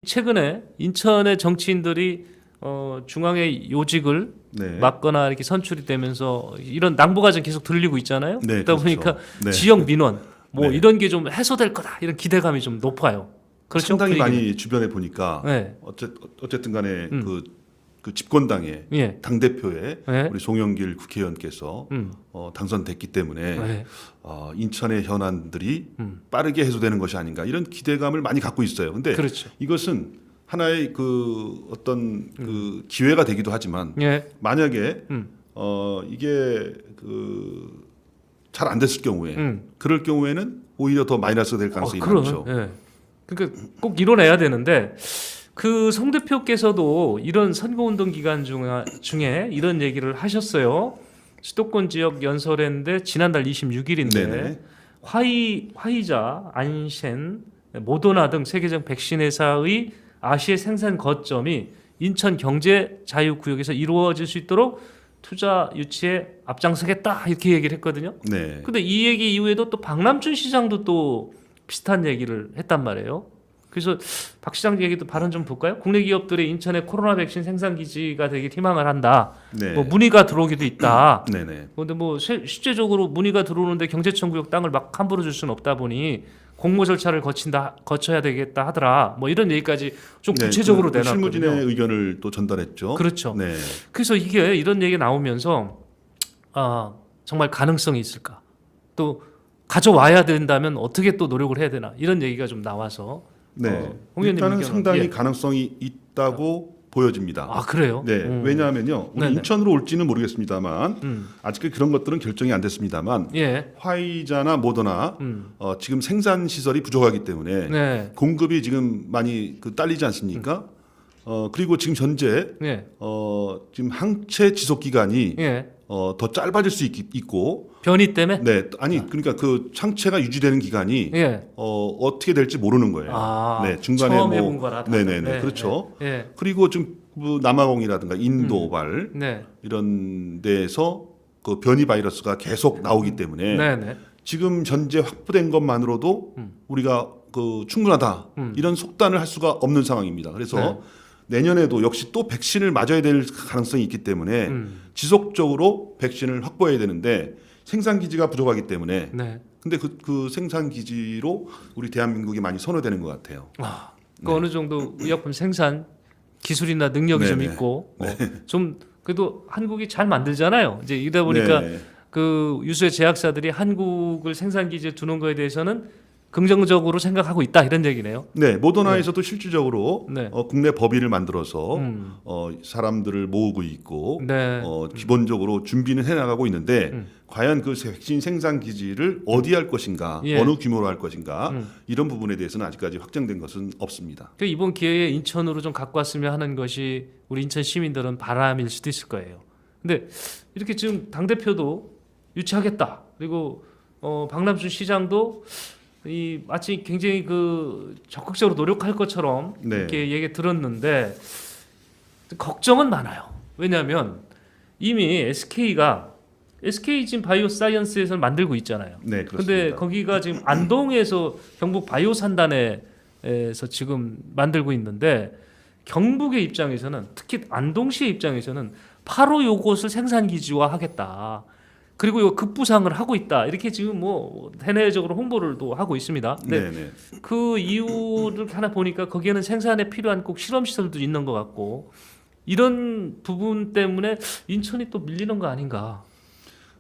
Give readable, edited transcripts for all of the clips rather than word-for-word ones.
최근에 인천의 정치인들이 중앙의 요직을 네. 맡거나 이렇게 선출이 되면서 이런 낭보가 좀 계속 들리고 있잖아요. 네, 그러다 그렇죠. 보니까 네. 지역 민원 뭐 네. 이런 게 좀 해소될 거다 이런 기대감이 좀 높아요. 그렇죠? 상당히 분위기는. 많이 주변에 보니까 네. 어쨌든 간에 음. 그 집권당의 예. 당대표에 네. 우리 송영길 국회의원께서 당선됐기 때문에 네. 인천의 현안들이 음. 빠르게 해소되는 것이 아닌가 이런 기대감을 많이 갖고 있어요. 근데 그렇죠. 이것은 하나의 그 어떤 그 기회가 되기도 하지만 예. 만약에 음. 이게 그 잘 안 됐을 경우에 그럴 경우에는 오히려 더 마이너스가 될 가능성이 많죠. 예. 그러니까 꼭 이뤄내야 되는데 그 송 대표께서도 이런 선거운동 기간 중에 이런 얘기를 하셨어요. 수도권 지역 연설했는데 지난달 26일인데 네네. 화이자, 안셴, 모더나 등 세계적 백신 회사의 아시아 생산 거점이 인천 경제 자유구역에서 이루어질 수 있도록 투자 유치에 앞장서겠다 이렇게 얘기를 했거든요. 네. 근데 이 얘기 이후에도 또 박남춘 시장도 또 비슷한 얘기를 했단 말이에요. 그래서 박 시장 얘기도 발언 좀 볼까요? 국내 기업들이 인천에 코로나 백신 생산 기지가 되길 희망을 한다. 네. 뭐 문의가 들어오기도 있다. 네네. 그런데 뭐 실제적으로 문의가 들어오는데 경제청구역 땅을 막 함부로 줄 수는 없다 보니 공모 절차를 거쳐야 되겠다 하더라. 뭐 이런 얘기까지 좀 네, 구체적으로 그 내놨거든요. 실무진의 의견을 또 전달했죠. 그렇죠. 네. 그래서 이게 이런 얘기 나오면서 정말 가능성이 있을까? 또 가져와야 된다면 어떻게 또 노력을 해야 되나? 이런 얘기가 좀 나와서 네. 홍 의원님 일단은 의견은? 상당히 예. 가능성이 있다고 보여집니다. 아 그래요? 네. 왜냐하면요. 우리 네네. 인천으로 올지는 모르겠습니다만 아직까지 그런 것들은 결정이 안 됐습니다만 예. 화이자나 모더나 지금 생산 시설이 부족하기 때문에 네. 공급이 지금 많이 딸리지 않습니까? 그리고 지금 현재 예. 지금 항체 지속 기간이 예. 더 짧아질 수 있고 변이 때문에? 네 아니 그러니까 그 항체가 유지되는 기간이 예. 어떻게 될지 모르는 거예요. 아, 네 중간에 처음 뭐 해본 거라 다. 네네네 네, 그렇죠. 네. 예. 그리고 좀 뭐 남아공이라든가 인도발 네. 이런 데에서 그 변이 바이러스가 계속 나오기 때문에 네. 네. 지금 현재 확보된 것만으로도 우리가 그 충분하다 이런 속단을 할 수가 없는 상황입니다. 그래서 네. 내년에도 역시 또 백신을 맞아야 될 가능성이 있기 때문에 지속적으로 백신을 확보해야 되는데 생산 기지가 부족하기 때문에 네. 근데 그 생산 기지로 우리 대한민국이 많이 선호되는 것 같아요. 그 어느 정도 의약품 생산 기술이나 능력이 좀 네네. 있고 좀 그래도 한국이 잘 만들잖아요. 이제 이러다 보니까 네. 그 유수의 제약사들이 한국을 생산 기지에 두는 거에 대해서는 긍정적으로 생각하고 있다 이런 얘기네요. 네, 모더나에서도 실질적으로 네. 국내 법인을 만들어서 사람들을 모으고 있고 네. 기본적으로 준비는 해나가고 있는데 과연 그 백신 생산 기지를 어디 할 것인가, 예. 어느 규모로 할 것인가 이런 부분에 대해서는 아직까지 확정된 것은 없습니다. 그 이번 기회에 인천으로 좀 갖고 왔으면 하는 것이 우리 인천 시민들은 바람일 수도 있을 거예요. 근데 이렇게 지금 당 대표도 유치하겠다. 그리고 박남춘 시장도 이 마치 굉장히 그 적극적으로 노력할 것처럼 네. 이렇게 얘기 들었는데 걱정은 많아요. 왜냐하면 이미 SK 지금 바이오사이언스에서 만들고 있잖아요. 네, 그렇습니다. 근데 거기가 지금 안동에서 경북 바이오산단에서 지금 만들고 있는데 경북의 입장에서는 특히 안동시의 입장에서는 바로 요것을 생산 기지화 하겠다. 그리고 요 급부상을 하고 있다. 이렇게 지금 뭐 대내적으로 홍보를 또 하고 있습니다. 근데 네, 네. 그 이유를 하나 보니까 거기에는 생산에 필요한 꼭 실험 시설도 있는 것 같고 이런 부분 때문에 인천이 또 밀리는 거 아닌가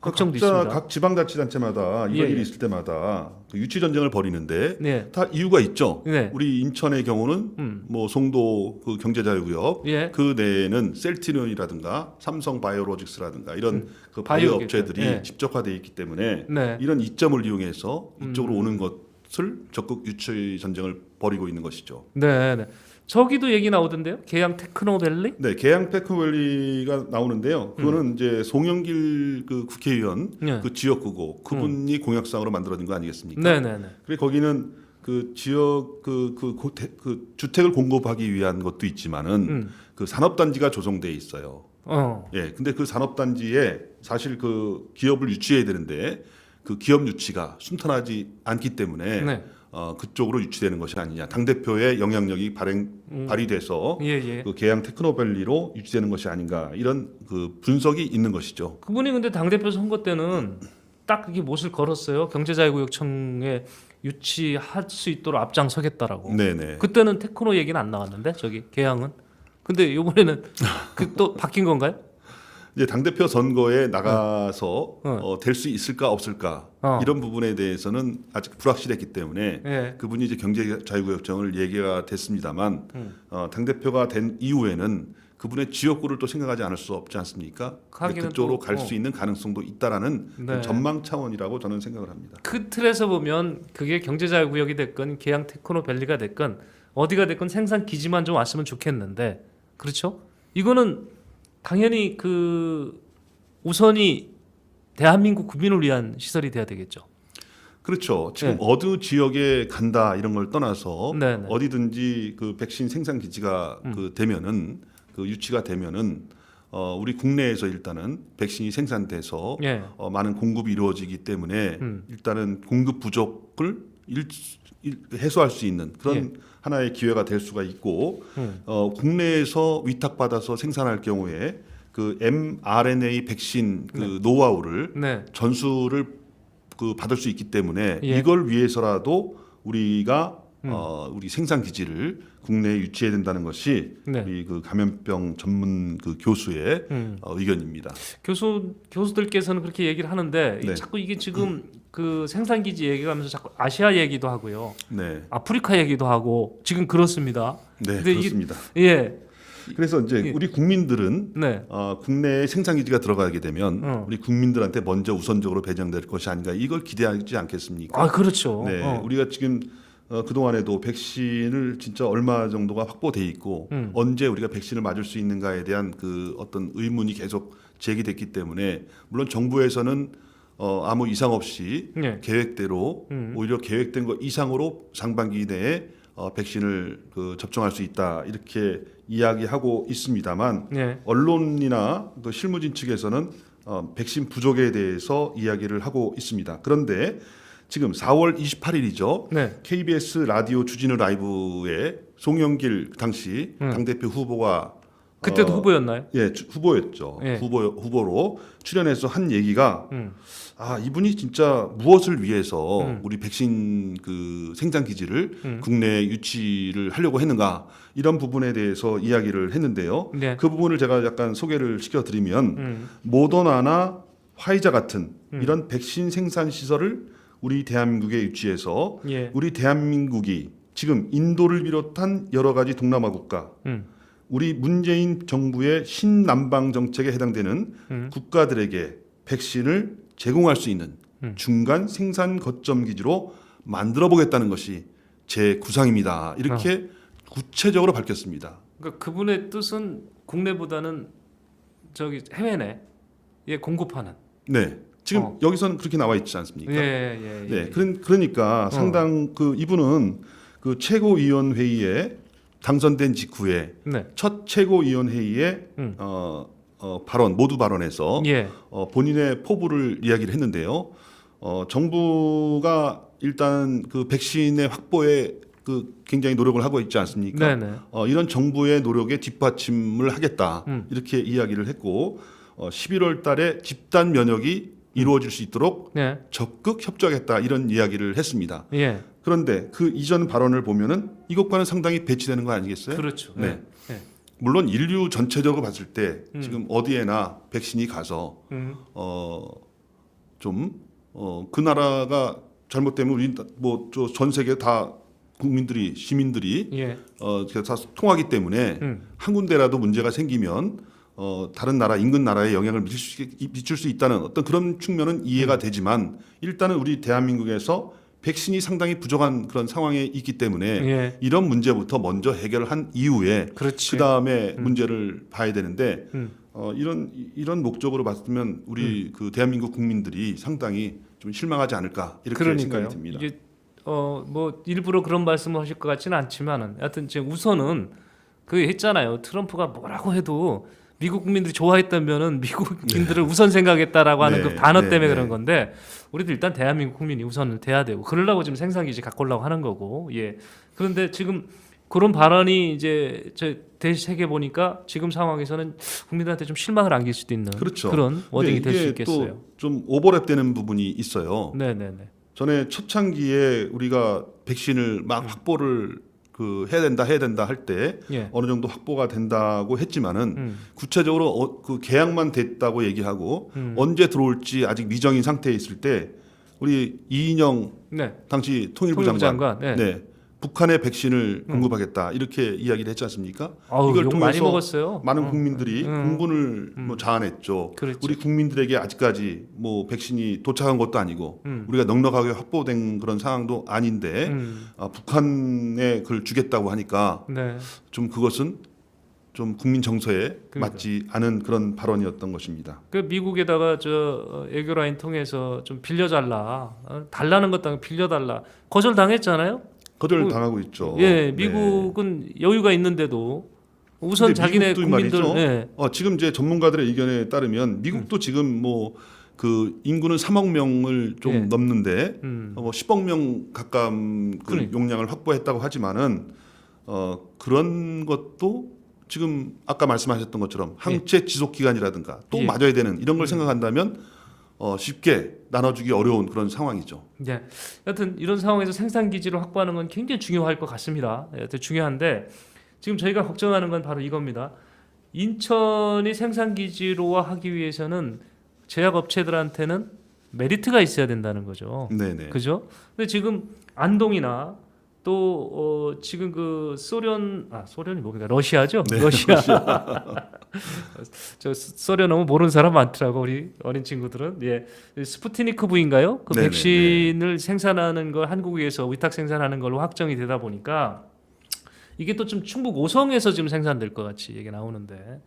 걱정도 있습니다. 각 지방자치단체마다 이런 예, 일이 예. 있을 때마다 그 유치 전쟁을 벌이는데 네. 다 이유가 있죠. 네. 우리 인천의 경우는 뭐 송도 그 경제자유구역 예. 그 내에는 셀티론이라든가 삼성 바이오로직스라든가 이런 그 바이오 바이오겠죠. 업체들이 예. 집적화되어 있기 때문에 네. 이런 이점을 이용해서 이쪽으로 오는 것을 적극 유치 전쟁을 벌이고 있는 것이죠. 네, 네. 저기도 얘기 나오던데요. 계양 테크노밸리? 네, 계양 테크밸리가 나오는데요. 그거는 이제 송영길 그 국회의원 네. 그 지역구고 그분이 공약상으로 만들어진 거 아니겠습니까? 네, 네, 네. 그리고 거기는 그 지역 그 주택을 공급하기 위한 것도 있지만은 그 산업단지가 조성돼 있어요. 예, 근데 그 산업단지에 사실 그 기업을 유치해야 되는데 그 기업 유치가 순탄하지 않기 때문에 네. 그쪽으로 유치되는 것이 아니냐. 당 대표의 영향력이 발휘돼서 예, 예. 그 계양 테크노밸리로 유치되는 것이 아닌가 이런 그 분석이 있는 것이죠. 그분이 근데 당대표 선거 때는 딱 이게 못을 걸었어요. 경제자유구역청에 유치할 수 있도록 앞장서겠다라고. 네네. 그때는 테크노 얘기는 안 나왔는데 저기 계양은. 근데 이번에는 그 또 바뀐 건가요? 이제 당 대표 선거에 나가서 될 수 있을까 없을까 이런 부분에 대해서는 아직 불확실했기 때문에 예. 그분이 이제 경제자유구역청을 얘기가 됐습니다만 당 대표가 된 이후에는 그분의 지역구를 또 생각하지 않을 수 없지 않습니까? 하기는 그쪽으로 또, 갈 수 있는 가능성도 있다라는 네. 전망 차원이라고 저는 생각을 합니다. 그 틀에서 보면 그게 경제자유구역이 됐건 계양 테크노밸리가 됐건 어디가 됐건 생산 기지만 좀 왔으면 좋겠는데 그렇죠? 이거는 당연히 그 우선이 대한민국 국민을 위한 시설이 돼야 되겠죠. 그렇죠. 지금 네. 어느 지역에 간다 이런 걸 떠나서 네, 네. 어디든지 그 백신 생산 기지가 그 되면은 그 유치가 되면은 우리 국내에서 일단은 백신이 생산돼서 예. 많은 공급이 이루어지기 때문에 음. 일단은 공급 부족을 해소할 수 있는 그런 예. 하나의 기회가 될 수가 있고 국내에서 위탁받아서 생산할 경우에 그 mRNA 백신 그 노하우를 네. 전수를 그 받을 수 있기 때문에 예. 이걸 위해서라도 우리가 우리 생산 기지를 국내에 유치해야 된다는 것이 네. 우리 그 감염병 전문 그 교수의 의견입니다. 교수들께서는 그렇게 얘기를 하는데 네. 자꾸 이게 지금 그 생산 기지 얘기하면서 자꾸 아시아 얘기도 하고요. 네, 아프리카 얘기도 하고 지금 그렇습니다. 네 근데 그렇습니다. 예. 그래서 이제 예. 우리 국민들은 네. 국내에 생산 기지가 들어가게 되면 어. 우리 국민들한테 먼저 우선적으로 배정될 것이 아닌가 이걸 기대하지 않겠습니까? 아, 그렇죠. 네, 어. 우리가 지금 그 동안에도 백신을 진짜 얼마 정도가 확보돼 있고 언제 우리가 백신을 맞을 수 있는가에 대한 그 어떤 의문이 계속 제기됐기 때문에 물론 정부에서는 아무 이상 없이 네. 계획대로 오히려 계획된 것 이상으로 상반기 내에 백신을 그 접종할 수 있다 이렇게 이야기하고 있습니다만 네. 언론이나 그 실무진 측에서는 백신 부족에 대해서 이야기를 하고 있습니다. 그런데 지금 4월 28일이죠. 네. KBS 라디오 주진우 라이브에 송영길 당시 당대표 후보가 그때도 후보였나요? 예, 후보였죠. 예. 후보로 출연해서 한 얘기가 이분이 진짜 무엇을 위해서 우리 백신 그 생산 기지를 국내에 유치를 하려고 했는가 이런 부분에 대해서 이야기를 했는데요. 네. 그 부분을 제가 약간 소개를 시켜드리면 모더나나 화이자 같은 이런 백신 생산 시설을 우리 대한민국에 유치해서 예. 우리 대한민국이 지금 인도를 비롯한 여러 가지 동남아 국가 우리 문재인 정부의 신남방 정책에 해당되는 국가들에게 백신을 제공할 수 있는 중간 생산 거점 기지로 만들어 보겠다는 것이 제 구상입니다. 이렇게 구체적으로 밝혔습니다. 그러니까 그분의 뜻은 국내보다는 저기 해외네. 예, 공급하는. 네. 지금 여기서는 그렇게 나와 있지 않습니까? 예. 네. 그러니까 상당 그 이분은 그 최고위원회의에 당선된 직후에 네. 첫 최고위원회의에 모두 발언에서 예. 본인의 포부를 이야기를 했는데요. 정부가 일단 그 백신의 확보에 그 굉장히 노력을 하고 있지 않습니까? 네네. 이런 정부의 노력에 뒷받침을 하겠다 이렇게 이야기를 했고 11월 달에 집단 면역이 이루어질 수 있도록 네. 적극 협조하겠다 이런 이야기를 했습니다. 예. 그런데 그 이전 발언을 보면은 이것과는 상당히 배치되는 거 아니겠어요? 그렇죠. 네. 예. 물론 인류 전체적으로 봤을 때 지금 어디에나 백신이 가서 그 나라가 잘못되면 우리 뭐전 세계 다 국민들이 시민들이 예. 다 통하기 때문에 한 군데라도 문제가 생기면 다른 나라 인근 나라에 영향을 미칠 수 있다는 어떤 그런 측면은 이해가 되지만 일단은 우리 대한민국에서 백신이 상당히 부족한 그런 상황에 있기 때문에 예. 이런 문제부터 먼저 해결한 이후에 그렇지. 그 다음에 문제를 봐야 되는데 이런 목적으로 봤으면 우리 그 대한민국 국민들이 상당히 좀 실망하지 않을까 이렇게 그러니까요. 생각이 듭니다. 이게 뭐 일부러 그런 말씀을 하실 것 같지는 않지만은 하여튼 지금 우선은 그 했잖아요. 트럼프가 뭐라고 해도 미국 국민들이 좋아했다면은 미국인들을 우선 생각했다라고 하는 네, 그 단어 네, 때문에 네. 그런 건데 우리도 일단 대한민국 국민이 우선을 돼야 되고 그러려고 지금 생산기지 갖고 오려고 하는 거고 예. 그런데 지금 그런 발언이 이제 저 대세계 보니까 지금 상황에서는 국민들한테 좀 실망을 안길 수도 있는 그렇죠. 그런 워딩이 될 수 이게 있겠어요. 또 좀 오버랩되는 부분이 있어요. 네네네. 전에 초창기에 우리가 백신을 막 확보를 해야 된다 할 때 예. 어느 정도 확보가 된다고 했지만은 구체적으로 그 계약만 됐다고 얘기하고 언제 들어올지 아직 미정인 상태에 있을 때 우리 이인영 네. 당시 통일부 통일부 장관, 장관. 네. 네. 북한에 백신을 공급하겠다 이렇게 이야기를 했지 않습니까? 아우, 이걸 욕 통해서 많이 먹었어요. 많은 국민들이 공분을 뭐 자아냈죠. 그렇죠. 우리 국민들에게 아직까지 뭐 백신이 도착한 것도 아니고 우리가 넉넉하게 확보된 그런 상황도 아닌데 북한에 그걸 주겠다고 하니까 네. 좀 그것은 좀 국민 정서에 그러니까. 맞지 않은 그런 발언이었던 것입니다. 그 미국에다가 저 애교 라인 통해서 좀 빌려달라, 달라는 것도 아니고 빌려달라 거절 당했잖아요. 거절 당하고 있죠. 예, 네. 미국은 여유가 있는데도 우선 근데 자기네 미국도 국민들, 말이죠. 예, 지금 이제 전문가들의 의견에 따르면 미국도 지금 뭐 그 인구는 3억 명을 좀 예. 넘는데 뭐 10억 명 가까운 그 그러니까. 용량을 확보했다고 하지만은 그런 것도 지금 아까 말씀하셨던 것처럼 항체 지속 기간이라든가 또 예. 맞아야 되는 이런 걸 생각한다면 쉽게 나눠주기 어려운 그런 상황이죠. 예. 여튼 이런 상황에서 생산 기지를 확보하는 건 굉장히 중요할 것 같습니다. 여튼 중요한데 지금 저희가 걱정하는 건 바로 이겁니다. 인천이 생산 기지로 하기 위해서는 제약 업체들한테는 메리트가 있어야 된다는 거죠. 네네. 그죠? 근데 지금 안동이나 또 지금 그 소련이 뭡니까? 러시아죠? 네, 러시아. 저 소련 너무 모르는 사람 많더라고 우리 어린 친구들은. 예. 스푸트니크 V인가요? 그 네네네. 백신을 생산하는 걸 한국에서 위탁 생산하는 걸로 확정이 되다 보니까 이게 또 좀 충북 오성에서 지금 생산될 것 같이 얘기 나오는데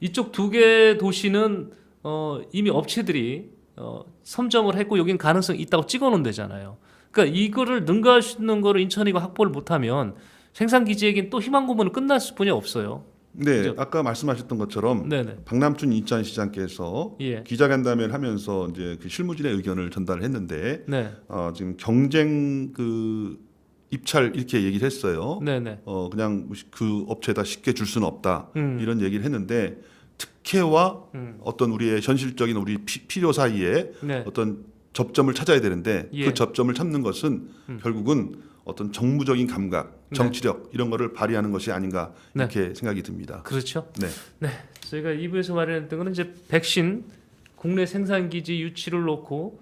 이쪽 두 개 도시는 이미 업체들이 선점을 했고 여긴 가능성이 있다고 찍어놓은 데잖아요. 그러니까 이거를 능가할 수 있는 거를 인천이가 확보를 못하면 생산 기지에겐 또 희망 고문은 끝날 수뿐이 없어요. 네, 그죠? 아까 말씀하셨던 것처럼 네네. 박남춘 인천시장께서 예. 기자간담회를 하면서 이제 그 실무진의 의견을 전달했는데 네. 지금 경쟁 그 입찰 이렇게 얘기를 했어요. 네네. 그냥 그 업체에다 쉽게 줄 수는 없다 이런 얘기를 했는데 특혜와 음. 어떤 우리의 현실적인 우리 필요 사이에 네. 어떤 접점을 찾아야 되는데 예. 그 접점을 찾는 것은 결국은 어떤 정무적인 감각, 정치력 이런 거를 발휘하는 것이 아닌가 네. 이렇게 생각이 듭니다. 그렇죠. 네. 저희가 2부에서 마련했던 거는 이제 백신 국내 생산 기지 유치를 놓고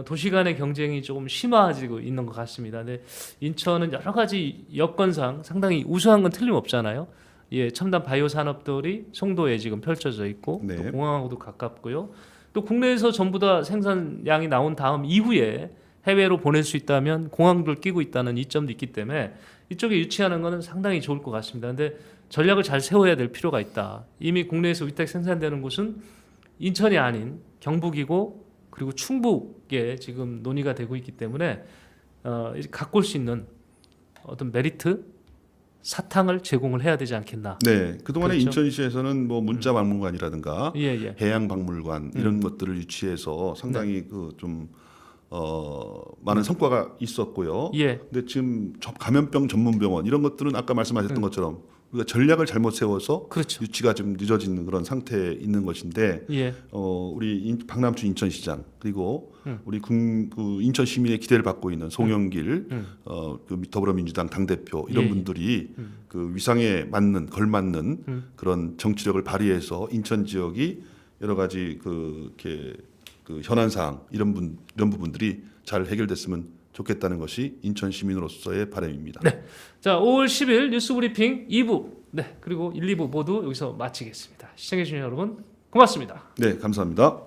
도시 간의 경쟁이 조금 심화지고 있는 것 같습니다. 근데 인천은 여러 가지 여건상 상당히 우수한 건 틀림없잖아요. 예, 첨단 바이오 산업들이 송도에 지금 펼쳐져 있고 네. 또 공항하고도 가깝고요. 또 국내에서 전부 다 생산량이 나온 다음 이후에 해외로 보낼 수 있다면 공항들 끼고 있다는 이점도 있기 때문에 이쪽에 유치하는 것은 상당히 좋을 것 같습니다. 근데 전략을 잘 세워야 될 필요가 있다. 이미 국내에서 위탁 생산되는 곳은 인천이 아닌 경북이고 그리고 충북에 지금 논의가 되고 있기 때문에 갖고 올 수 있는 어떤 메리트 사탕을 제공을 해야 되지 않겠나. 네, 그동안에 그렇죠. 인천시에서는 뭐 문자 박물관이라든가 예. 해양 박물관 이런 것들을 유치해서 상당히 그 좀 많은 성과가 있었고요. 예. 근데 지금 감염병 전문병원 이런 것들은 아까 말씀하셨던 것처럼 우리가 전략을 잘못 세워서 그렇죠. 유치가 좀 늦어지는 그런 상태에 있는 것인데 예. 우리 박남춘 인천시장 그리고 우리 그 인천 시민의 기대를 받고 있는 송영길 그 더불어민주당 당대표 이런 예. 분들이 그 위상에 맞는 걸맞는 그런 정치력을 발휘해서 인천 지역이 여러 가지 이렇게 그 현안 사항 이런 부분들이 잘 해결됐으면 좋겠다는 것이 인천 시민으로서의 바람입니다. 네. 자, 5월 10일 뉴스 브리핑 2부. 네. 그리고 1, 2부 모두 여기서 마치겠습니다. 시청해 주신 여러분 고맙습니다. 네, 감사합니다.